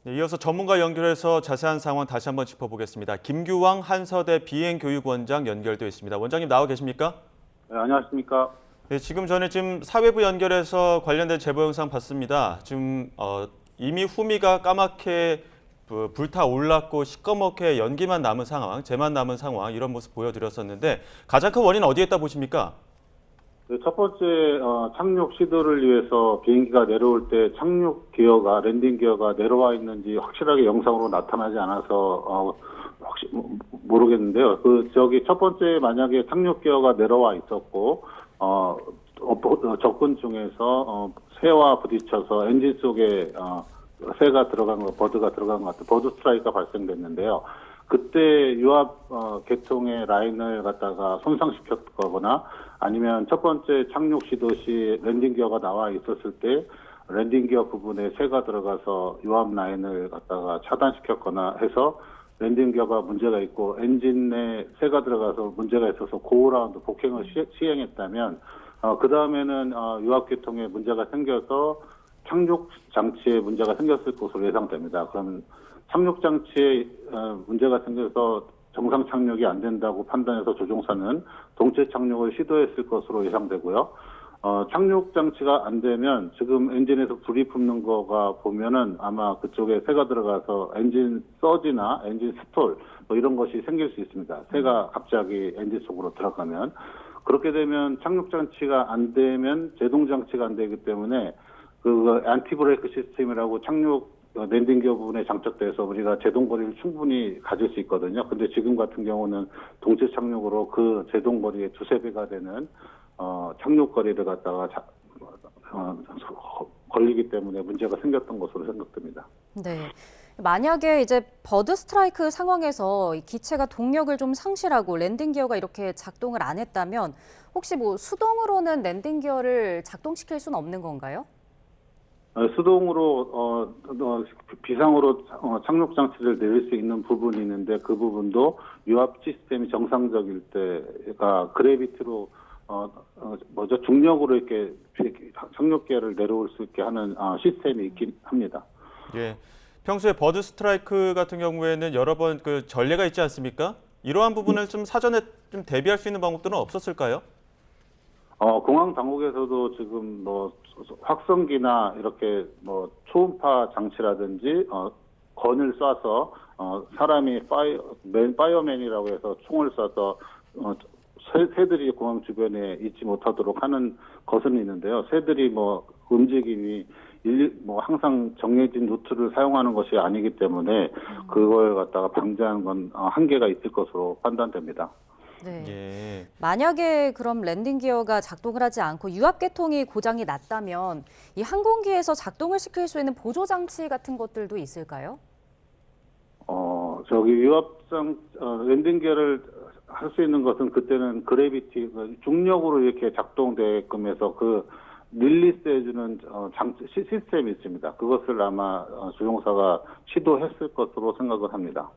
네, 이어서 전문가 연결해서 자세한 상황 다시 한번 짚어보겠습니다. 김규왕 한서대 비행교육원장 연결되어 있습니다. 원장님 나와 계십니까? 네, 안녕하십니까? 네, 지금 전에 지금 사회부 연결해서 관련된 제보 영상 봤습니다. 지금 이미 후미가 까맣게 불타올랐고 시꺼멓게 연기만 남은 상황, 재만 남은 상황 이런 모습 보여드렸었는데 가장 큰 원인은 어디에 있다 보십니까? 첫 번째 착륙 시도를 위해서 비행기가 내려올 때 착륙 기어가 랜딩 기어가 내려와 있는지 확실하게 영상으로 나타나지 않아서 모르겠는데요. 저기 첫 번째 만약에 착륙 기어가 내려와 있었고 접근 중에서 새와 부딪혀서 엔진 속에 새가 들어간 거, 버드가 들어간 것 같아요. 버드 스트라이크가 발생됐는데요. 그때 유압 계통의 라인을 갖다가 손상시켰거나 아니면 첫 번째 착륙 시도 시 랜딩 기어가 나와 있었을 때 랜딩 기어 부분에 새가 들어가서 유압 라인을 갖다가 차단시켰거나 해서 랜딩 기어가 문제가 있고 엔진 내 새가 들어가서 문제가 있어서 고라운드 복행을 시행했다면 그 다음에는 유압 계통에 문제가 생겨서 착륙 장치에 문제가 생겼을 것으로 예상됩니다. 그럼 착륙 장치에 문제가 생겨서 정상 착륙이 안 된다고 판단해서 조종사는 동체 착륙을 시도했을 것으로 예상되고요. 착륙 장치가 안 되면 지금 엔진에서 불이 붙는 거가 보면은 아마 그쪽에 새가 들어가서 엔진 서지나 엔진 스톨 뭐 이런 것이 생길 수 있습니다. 새가 갑자기 엔진 속으로 들어가면 그렇게 되면 착륙 장치가 안 되면 제동 장치가 안 되기 때문에 그 안티브레이크 시스템이라고 착륙 랜딩 기어 부분에 장착돼서 우리가 제동 거리를 충분히 가질 수 있거든요. 근데 지금 같은 경우는 동체 착륙으로 그 제동 거리의 두세 배가 되는 착륙 거리를 갖다가 걸리기 때문에 문제가 생겼던 것으로 생각됩니다. 네. 만약에 이제 버드 스트라이크 상황에서 이 기체가 동력을 좀 상실하고 랜딩 기어가 이렇게 작동을 안 했다면 혹시 뭐 수동으로는 랜딩 기어를 작동시킬 수는 없는 건가요? 수동으로 비상으로 착륙 장치를 내릴 수 있는 부분이 있는데 그 부분도 유압 시스템이 정상적일 때가 그래비티로 중력으로 이렇게 착륙 기어를 내려올 수 있게 하는 시스템이 있긴 합니다. 예. 평소에 버드 스트라이크 같은 경우에는 여러 번 그 전례가 있지 않습니까? 이러한 부분을 좀 사전에 좀 대비할 수 있는 방법들은 없었을까요? 공항 당국에서도 지금 확성기나 이렇게 초음파 장치라든지 건을 쏴서 사람이 파이어맨이라고 해서 총을 쏴서 새들이 공항 주변에 있지 못하도록 하는 것은 있는데요. 새들이 움직임이 항상 정해진 루트를 사용하는 것이 아니기 때문에 그걸 갖다가 방지하는 건 한계가 있을 것으로 판단됩니다. 네. 예. 만약에 그럼 랜딩 기어가 작동을 하지 않고 유압 계통이 고장이 났다면 이 항공기에서 작동을 시킬 수 있는 보조 장치 같은 것들도 있을까요? 랜딩 기어를 할 수 있는 것은 그때는 그래비티, 중력으로 이렇게 작동되게끔 해서 그 릴리스 해주는 시스템이 있습니다. 그것을 아마 조종사가 시도했을 것으로 생각을 합니다.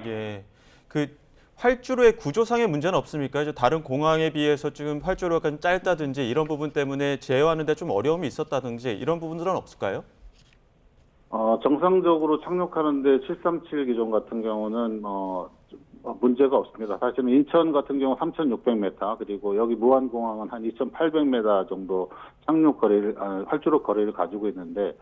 예. 그 활주로의 구조상의 문제는 없습니까? 이제 다른 공항에 비해서 지금 활주로가 좀 짧다든지 이런 부분 때문에 제어하는 데 좀 어려움이 있었다든지 이런 부분들은 없을까요? 정상적으로 착륙하는데 737 기종 같은 경우는 문제가 없습니다. 사실은 인천 같은 경우 3,600m 그리고 여기 무안공항은 한 2,800m 정도 활주로 거리를 가지고 있는데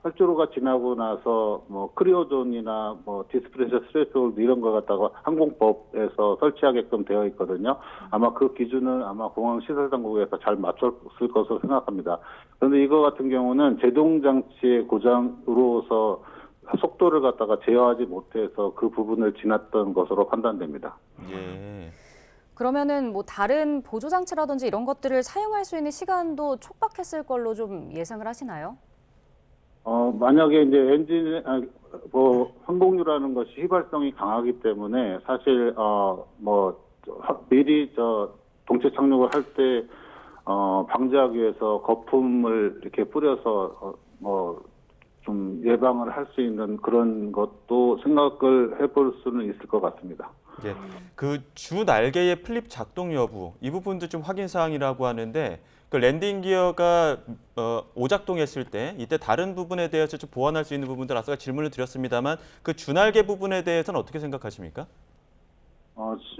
활주로가 지나고 나서 크리오존이나 디스프레셔 스레스홀드 이런 거 갖다가 항공법에서 설치하게끔 되어 있거든요. 아마 그 기준은 아마 공항 시설 당국에서 잘 맞췄을 것으로 생각합니다. 그런데 이거 같은 경우는 제동 장치의 고장으로서 속도를 갖다가 제어하지 못해서 그 부분을 지났던 것으로 판단됩니다. 예. 그러면은 다른 보조 장치라든지 이런 것들을 사용할 수 있는 시간도 촉박했을 걸로 좀 예상을 하시나요? 만약에 이제 항공유라는 것이 휘발성이 강하기 때문에 사실 미리 동체 착륙을 할 때 방지하기 위해서 거품을 이렇게 뿌려서 좀 예방을 할 수 있는 그런 것도 생각을 해볼 수는 있을 것 같습니다. 예. 그 주 날개의 플립 작동 여부 이 부분도 좀 확인 사항이라고 하는데 그 랜딩 기어가 오작동했을 때 이때 다른 부분에 대해서 좀 보완할 수 있는 부분들 아까 질문을 드렸습니다만 그 주날개 부분에 대해서는 어떻게 생각하십니까?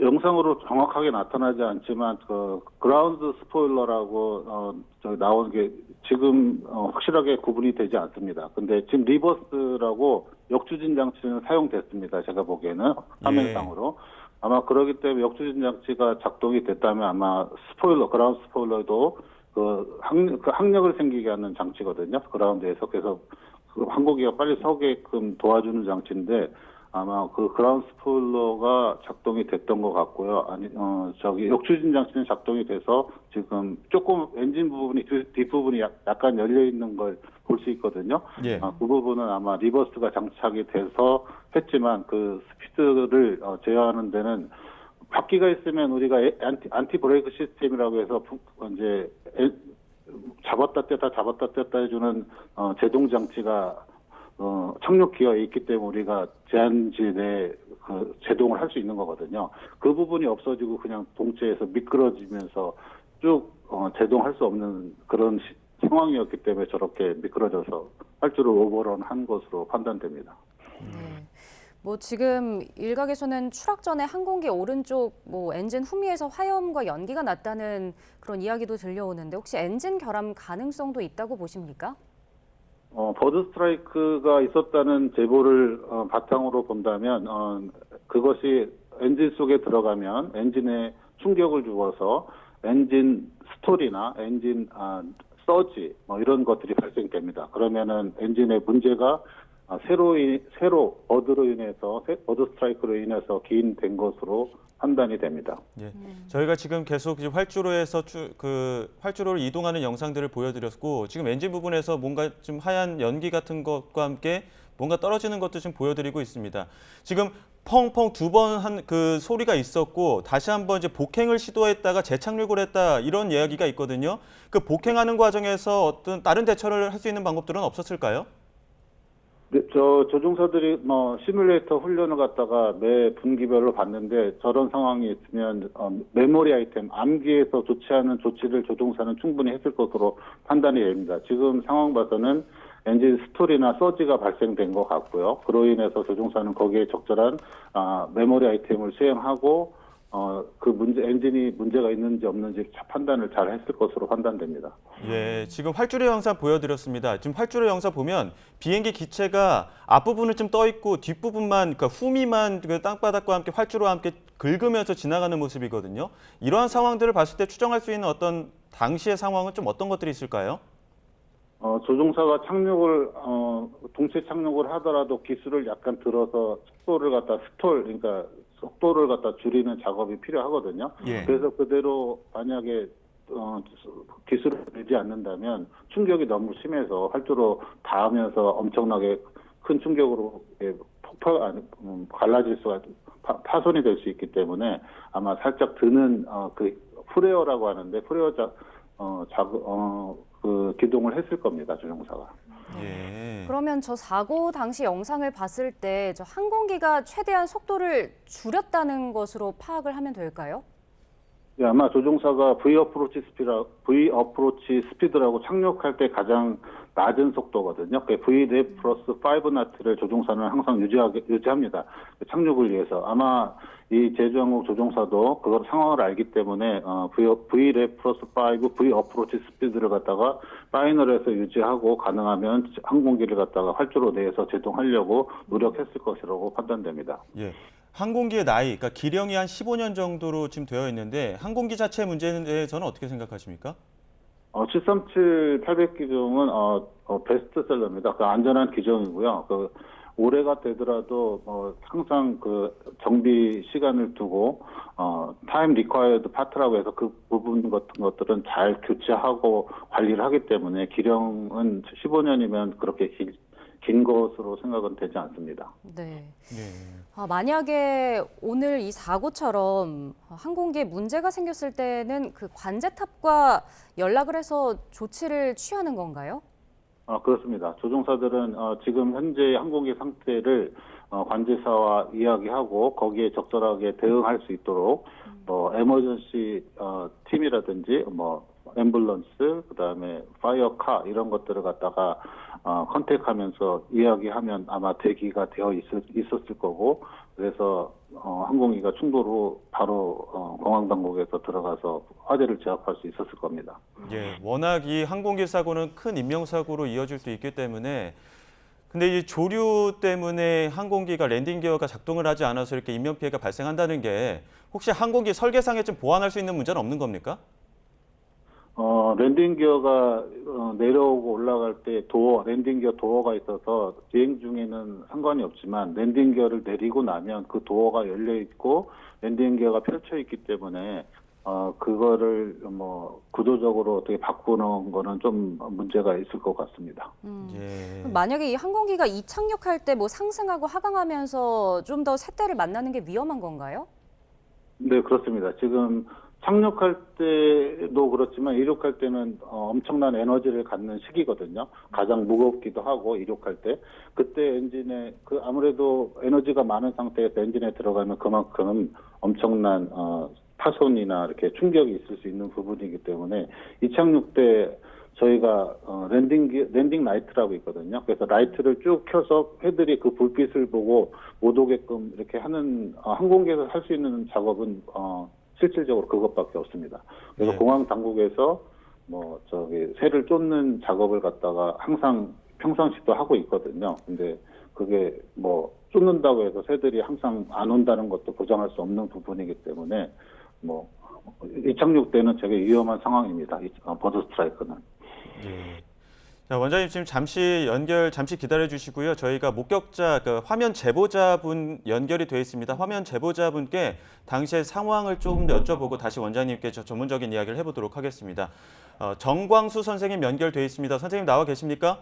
영상으로 정확하게 나타나지 않지만 그 그라운드 스포일러라고 저기 나온 게 지금 확실하게 구분이 되지 않습니다. 근데 지금 리버스라고 역추진 장치는 사용됐습니다. 제가 보기에는 화면상으로. 아마 그러기 때문에 역추진 장치가 작동이 됐다면 아마 그라운드 스포일러도 그 항력을 생기게 하는 장치거든요. 그라운드에서. 그래서 그 항공기가 빨리 서게끔 도와주는 장치인데 아마 그 그라운드 스포일러가 작동이 됐던 것 같고요. 역추진 장치는 작동이 돼서 지금 조금 엔진 부분이 뒷부분이 약간 열려 있는 걸 볼 수 있거든요. 예. 그 부분은 아마 리버스가 장착이 돼서 했지만 그 스피드를 제어하는 데는 바퀴가 있으면 우리가 안티 브레이크 시스템이라고 해서 이제 잡았다 뗐다 해주는 제동 장치가 착륙 기어에 있기 때문에 우리가 제한지 내 그 제동을 할 수 있는 거거든요. 그 부분이 없어지고 그냥 동체에서 미끄러지면서 쭉 제동할 수 없는 그런 상황이었기 때문에 저렇게 미끄러져서 활주를 오버런한 것으로 판단됩니다. 네. 뭐 지금 일각에서는 추락 전에 항공기 오른쪽 뭐 엔진 후미에서 화염과 연기가 났다는 그런 이야기도 들려오는데 혹시 엔진 결함 가능성도 있다고 보십니까? 버드 스트라이크가 있었다는 제보를 바탕으로 본다면 그것이 엔진 속에 들어가면 엔진에 충격을 주어서 엔진 스톨이나 엔진 서지 이런 것들이 발생됩니다. 그러면은 엔진의 문제가 새로 버드로 인해서 버드 스트라이크로 인해서 기인된 것으로 판단이 됩니다. 예. 저희가 지금 계속 활주로에서 활주로를 이동하는 영상들을 보여드렸고 지금 엔진 부분에서 뭔가 좀 하얀 연기 같은 것과 함께 뭔가 떨어지는 것도 좀 보여드리고 있습니다. 지금 펑펑 두 번 한 그 소리가 있었고 다시 한번 이제 복행을 시도했다가 재착륙을 했다 이런 이야기가 있거든요. 그 복행하는 과정에서 어떤 다른 대처를 할 수 있는 방법들은 없었을까요? 네, 조종사들이 시뮬레이터 훈련을 갖다가 매 분기별로 봤는데 저런 상황이 있으면 메모리 아이템, 암기에서 조치하는 조치를 조종사는 충분히 했을 것으로 판단이 됩니다. 지금 상황 봐서는 엔진 스톨이나 서지가 발생된 것 같고요. 그로 인해서 조종사는 거기에 적절한 메모리 아이템을 수행하고 엔진이 문제가 있는지 없는지 판단을 잘 했을 것으로 판단됩니다. 예, 지금 활주로 영상 보여드렸습니다. 지금 활주로 영상 보면 비행기 기체가 앞부분을 좀 떠 있고 뒷부분만, 그러니까 후미만 그 땅바닥과 함께 활주로와 함께 긁으면서 지나가는 모습이거든요. 이러한 상황들을 봤을 때 추정할 수 있는 어떤 당시의 상황은 좀 어떤 것들이 있을까요? 조종사가 동체 착륙을 하더라도 기술을 약간 들어서 속도를 갖다 줄이는 작업이 필요하거든요. 예. 그래서 그대로 만약에 기술을 내지 않는다면 충격이 너무 심해서 활주로 닿으면서 엄청나게 큰 충격으로 갈라질 수가 파손이 될 수 있기 때문에 아마 살짝 드는 그 프레어라고 하는데 그 기동을 했을 겁니다, 조종사가. 예. 그러면 저 사고 당시 영상을 봤을 때 저 항공기가 최대한 속도를 줄였다는 것으로 파악을 하면 될까요? 예, 아마 조종사가 V 어프로치 스피드라고 착륙할 때 가장 낮은 속도거든요. V랩 플러스 5나트를 조종사는 항상 유지합니다. 착륙을 위해서. 아마 이 제주항공 조종사도 그걸 상황을 알기 때문에 V랩 플러스 5, V 어프로치 스피드를 갖다가 파이널에서 유지하고 가능하면 항공기를 갖다가 활주로 내에서 제동하려고 노력했을 것이라고 판단됩니다. 예. 항공기의 나이, 그러니까 기령이 한 15년 정도로 지금 되어 있는데 항공기 자체 문제에 대해서는 어떻게 생각하십니까? 737-800 기종은 베스트셀러입니다. 그 안전한 기종이고요. 올해가 되더라도 항상 그 정비 시간을 두고 타임 리콰이어드 파트라고 해서 그 부분 같은 것들은 잘 교체하고 관리를 하기 때문에 기령은 15년이면 그렇게 긴 것으로 생각은 되지 않습니다. 네. 네. 만약에 오늘 이 사고처럼 항공기에 문제가 생겼을 때는 그 관제탑과 연락을 해서 조치를 취하는 건가요? 그렇습니다. 조종사들은 지금 현재 항공기 상태를 관제사와 이야기하고 거기에 적절하게 대응할 수 있도록 에머전시 팀이라든지 앰뷸런스, 그다음에 파이어카 이런 것들을 갖다가 컨택하면서 이야기하면 아마 대기가 되어 있었을 거고, 그래서 항공기가 충돌 후 바로 공항 당국에서 들어가서 화재를 제압할 수 있었을 겁니다. 예, 워낙 이 항공기 사고는 큰 인명사고로 이어질 수 있기 때문에 근데 이 조류 때문에 항공기가 랜딩 기어가 작동을 하지 않아서 이렇게 인명 피해가 발생한다는 게 혹시 항공기 설계상에 좀 보완할 수 있는 문제는 없는 겁니까? 랜딩 기어가 내려오고 올라갈 때 랜딩 기어 도어가 있어서 비행 중에는 상관이 없지만 랜딩 기어를 내리고 나면 그 도어가 열려 있고 랜딩 기어가 펼쳐 있기 때문에 그거를 구조적으로 어떻게 바꾸는 거는 좀 문제가 있을 것 같습니다. 예. 만약에 이 항공기가 이착륙할 때 뭐 상승하고 하강하면서 좀 더 새떼를 만나는 게 위험한 건가요? 네, 그렇습니다. 지금 착륙할 때도 그렇지만 이륙할 때는 엄청난 에너지를 갖는 시기거든요. 가장 무겁기도 하고 이륙할 때 그때 엔진에 아무래도 에너지가 많은 상태에서 엔진에 들어가면 그만큼 엄청난 파손이나 이렇게 충격이 있을 수 있는 부분이기 때문에 이착륙 때 저희가 랜딩 라이트라고 있거든요. 그래서 라이트를 쭉 켜서 회들이 그 불빛을 보고 못 오게끔 이렇게 하는 항공기에서 할 수 있는 작업은 실질적으로 그것밖에 없습니다. 그래서 예. 공항 당국에서 새를 쫓는 작업을 갖다가 항상 평상시도 하고 있거든요. 근데 그게 쫓는다고 해서 새들이 항상 안 온다는 것도 보장할 수 없는 부분이기 때문에 이착륙 때는 되게 위험한 상황입니다. 버드 스트라이크는. 예. 자, 원장님 지금 잠시 기다려 주시고요. 저희가 목격자 화면 제보자분 연결이 되어 있습니다. 화면 제보자분께 당시의 상황을 좀 여쭤보고 다시 원장님께 전문적인 이야기를 해보도록 하겠습니다. 정광수 선생님 연결되어 있습니다. 선생님 나와 계십니까?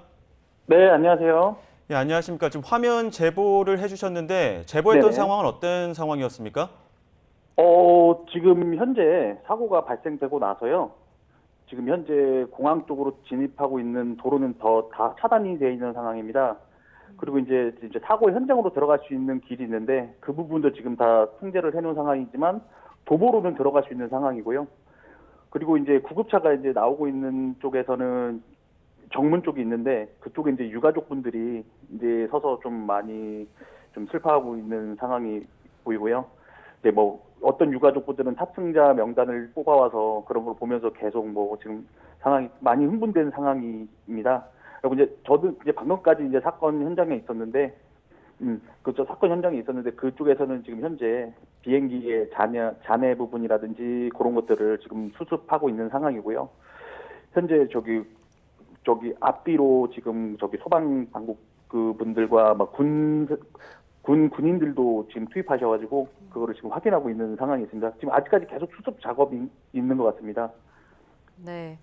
네, 안녕하세요. 예, 안녕하십니까. 지금 화면 제보를 해주셨는데 제보했던 네네. 상황은 어떤 상황이었습니까? 지금 현재 사고가 발생되고 나서요. 지금 현재 공항 쪽으로 진입하고 있는 도로는 다 차단이 되어 있는 상황입니다. 그리고 이제 사고 현장으로 들어갈 수 있는 길이 있는데 그 부분도 지금 다 통제를 해놓은 상황이지만 도보로는 들어갈 수 있는 상황이고요. 그리고 이제 구급차가 이제 나오고 있는 쪽에서는 정문 쪽이 있는데 그쪽에 이제 유가족분들이 이제 서서 좀 많이 좀 슬퍼하고 있는 상황이 보이고요. 이제 어떤 유가족분들은 탑승자 명단을 뽑아와서 그런 걸 보면서 계속 지금 상황이 많이 흥분된 상황입니다. 그리고 이제 저도 이제 방금까지 이제 사건 현장에 있었는데, 그렇죠. 사건 현장에 있었는데 그쪽에서는 지금 현재 비행기의 잔해 부분이라든지 그런 것들을 지금 수습하고 있는 상황이고요. 현재 저기 앞뒤로 지금 소방 당국 그분들과 군인들도 지금 투입하셔가지고 그거를 지금 확인하고 있는 상황이 있습니다. 지금 아직까지 계속 수습 작업이 있는 것 같습니다. 네.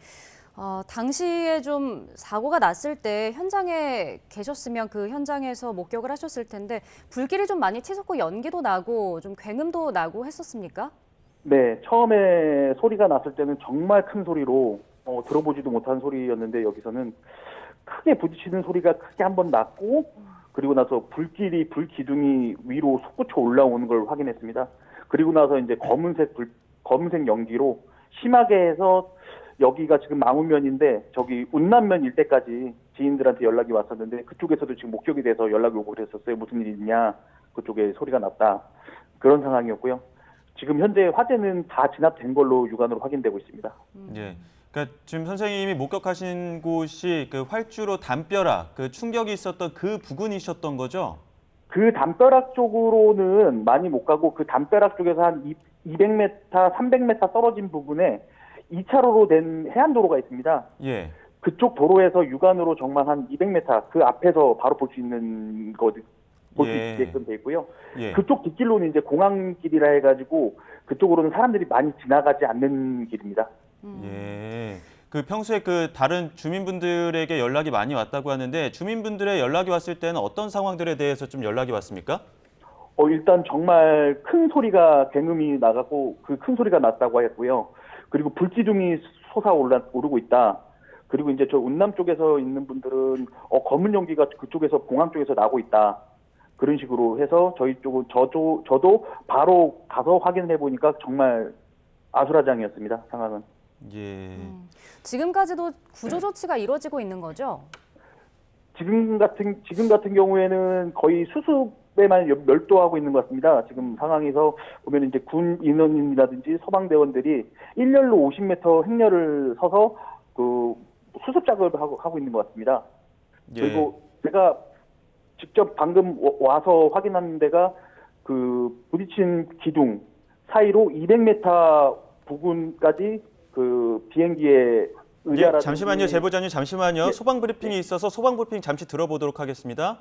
당시에 좀 사고가 났을 때 현장에 계셨으면 그 현장에서 목격을 하셨을 텐데 불길이 좀 많이 치솟고 연기도 나고 좀 굉음도 나고 했었습니까? 네, 처음에 소리가 났을 때는 정말 큰 소리로 들어보지도 못한 소리였는데 여기서는 크게 부딪히는 소리가 크게 한번 났고 그리고 나서 불 기둥이 위로 솟구쳐 올라오는 걸 확인했습니다. 그리고 나서 이제 검은색 연기로 심하게 해서 여기가 지금 망우면인데 저기 운남면 일대까지 지인들한테 연락이 왔었는데 그쪽에서도 지금 목격이 돼서 연락이 오고 그랬었어요. 무슨 일이 있냐? 그쪽에 소리가 났다. 그런 상황이었고요. 지금 현재 화재는 다 진압된 걸로 육안으로 확인되고 있습니다. 예. 그러니까 지금 선생님이 목격하신 곳이 그 활주로 담벼락, 그 충격이 있었던 그 부근이셨던 거죠? 그 담벼락 쪽으로는 많이 못 가고 그 담벼락 쪽에서 한 200m, 300m 떨어진 부분에 2차로로 된 해안도로가 있습니다. 예. 그쪽 도로에서 육안으로 정말 한 200m 그 앞에서 바로 볼 수 있는 볼 수 있게끔 돼 있고요. 예. 그쪽 뒷길로는 이제 공항길이라 해가지고 그쪽으로는 사람들이 많이 지나가지 않는 길입니다. 예. 그 평소에 그 다른 주민분들에게 연락이 많이 왔다고 하는데 주민분들의 연락이 왔을 때는 어떤 상황들에 대해서 좀 연락이 왔습니까? 일단 정말 큰 소리가 굉음이 나가고 그 큰 소리가 났다고 했고요. 그리고 불기둥이 솟아오르고 있다. 그리고 이제 저 운남 쪽에서 있는 분들은 검은 연기가 그쪽에서 공항 쪽에서 나고 있다. 그런 식으로 해서 저도 바로 가서 확인해 보니까 정말 아수라장이었습니다. 상황은. 예. 지금까지도 구조 조치가 이루어지고 있는 거죠? 지금 같은 경우에는 거의 수습에만 몰두하고 있는 것 같습니다. 지금 상황에서 보면 이제 군 인원이라든지 소방대원들이 일렬로 50m 행렬을 서서 그 수습 작업을 하고 있는 것 같습니다. 예. 그리고 제가 직접 방금 와서 확인한 데가 그 부딪힌 기둥 사이로 200m 부근까지 그 비행기의 예, 잠시만요, 제보자님 잠시만요. 소방 브리핑이 있어서 소방 브리핑 잠시 들어보도록 하겠습니다.